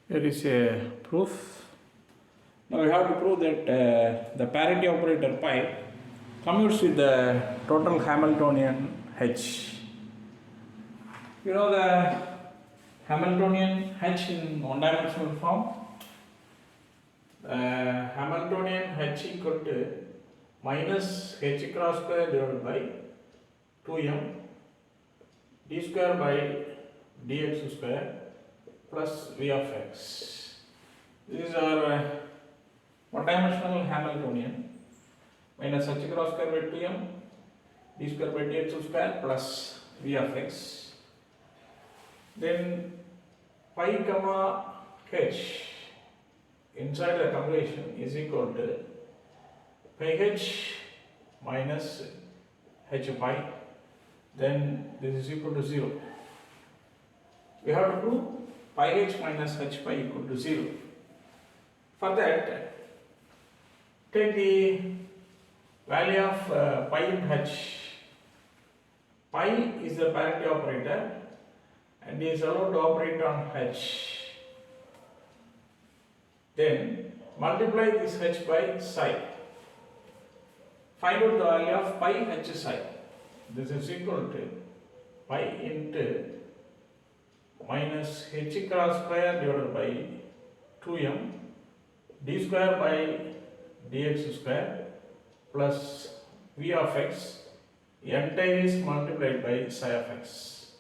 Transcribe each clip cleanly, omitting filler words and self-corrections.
Here is a proof. Now we have to prove that the parity operator pi commutes with the total Hamiltonian H. You know the Hamiltonian H in one-dimensional form? Hamiltonian H equal to minus H cross square divided by 2m d square by dx square plus v of x. This is our one-dimensional Hamiltonian minus h cross square by 2m d square by dx square plus v of x. Then pi comma h inside the combination is equal to pi h minus h pi. Then this is equal to 0. We have to prove pi h minus h pi equal to 0. For that, take the value of pi in h. Pi is the parity operator and is allowed to operate on h. Then multiply this h by psi. Find out the value of pi h psi. This is equal to pi into minus h cross square divided by 2m d square by dx square plus v of x entire is multiplied by psi of x.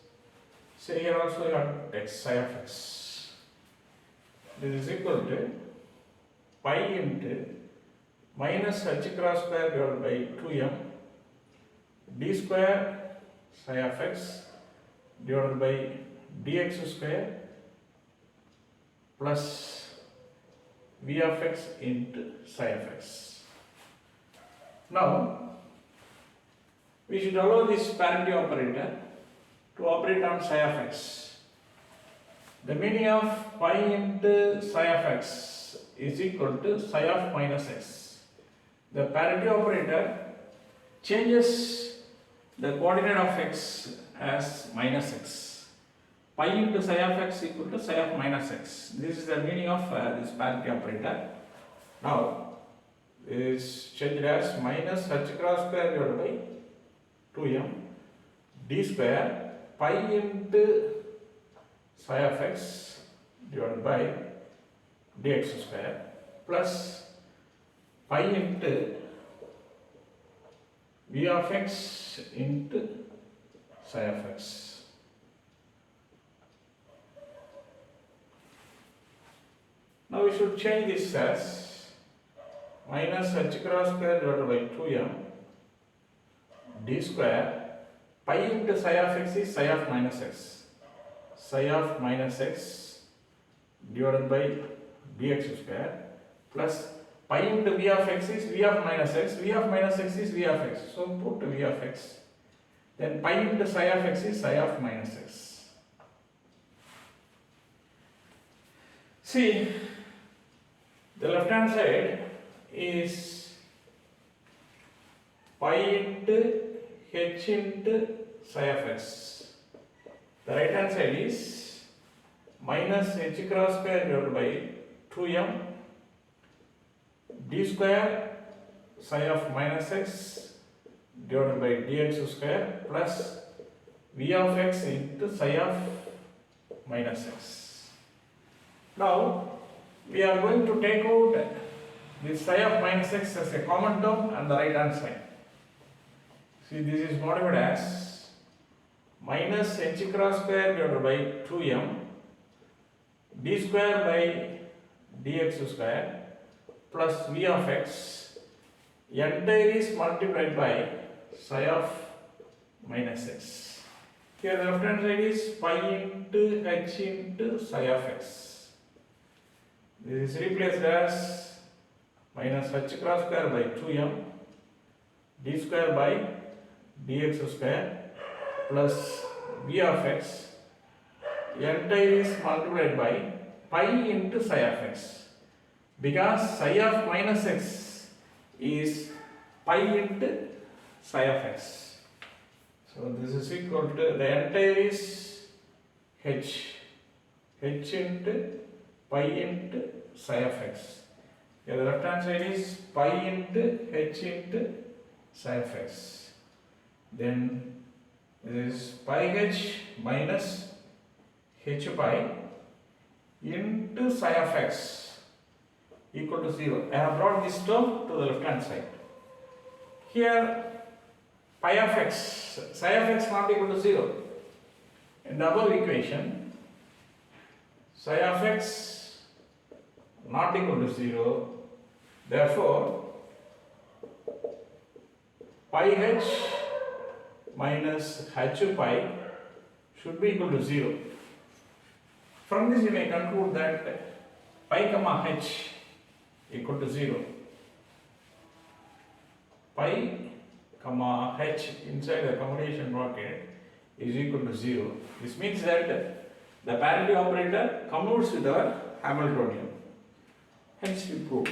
So here also you have to take psi of x. This is equal to pi into minus h cross square divided by 2m d square psi of x divided by dx square plus v of x into psi of x. Now we should allow this parity operator to operate on psi of x. The meaning of pi into psi of x is equal to psi of minus x. The parity operator changes the coordinate of x as minus x. Pi into psi of x equal to psi of minus x. This is the meaning of this parity operator. Now, this is changed as minus h cross square divided by 2m d square pi into psi of x divided by dx square plus pi into v of x into psi of x. Now we should change this as minus h cross square divided by 2m d square pi into psi of x is psi of minus x. Psi of minus x divided by dx square plus pi into v of x is v of minus x, v of minus x is v of x. So put v of x. Then pi into psi of x is psi of minus x. See, the left hand side is pi into h into psi of x. The right hand side is minus h cross square divided by 2m d square psi of minus x divided by dx square plus v of x into psi of minus x. Now we are going to take out this psi of minus x as a common term on the right hand side. See, this is modified as minus h cross square divided by 2m d square by dx square plus v of x entire is multiplied by psi of minus x. Here the left hand side is pi into h into psi of x. This is replaced as minus h cross square by 2m d square by dx square plus v of x entire is multiplied by pi into psi of x. Because psi of minus x is pi into psi of x. So this is equal to the entire is h into pi into psi of x. Here the left hand side is pi into h into psi of x. Then this is pi h minus h pi into psi of x equal to 0. I have brought this term to the left hand side. Here pi of x, psi of x not equal to 0. In the above equation, psi of x not equal to 0. Therefore, pi h minus h pi should be equal to 0. From this you may conclude that pi comma h equal to 0. Pi comma h inside the commutation bracket is equal to 0. This means that the parity operator commutes with our Hamiltonian. Hence we prove.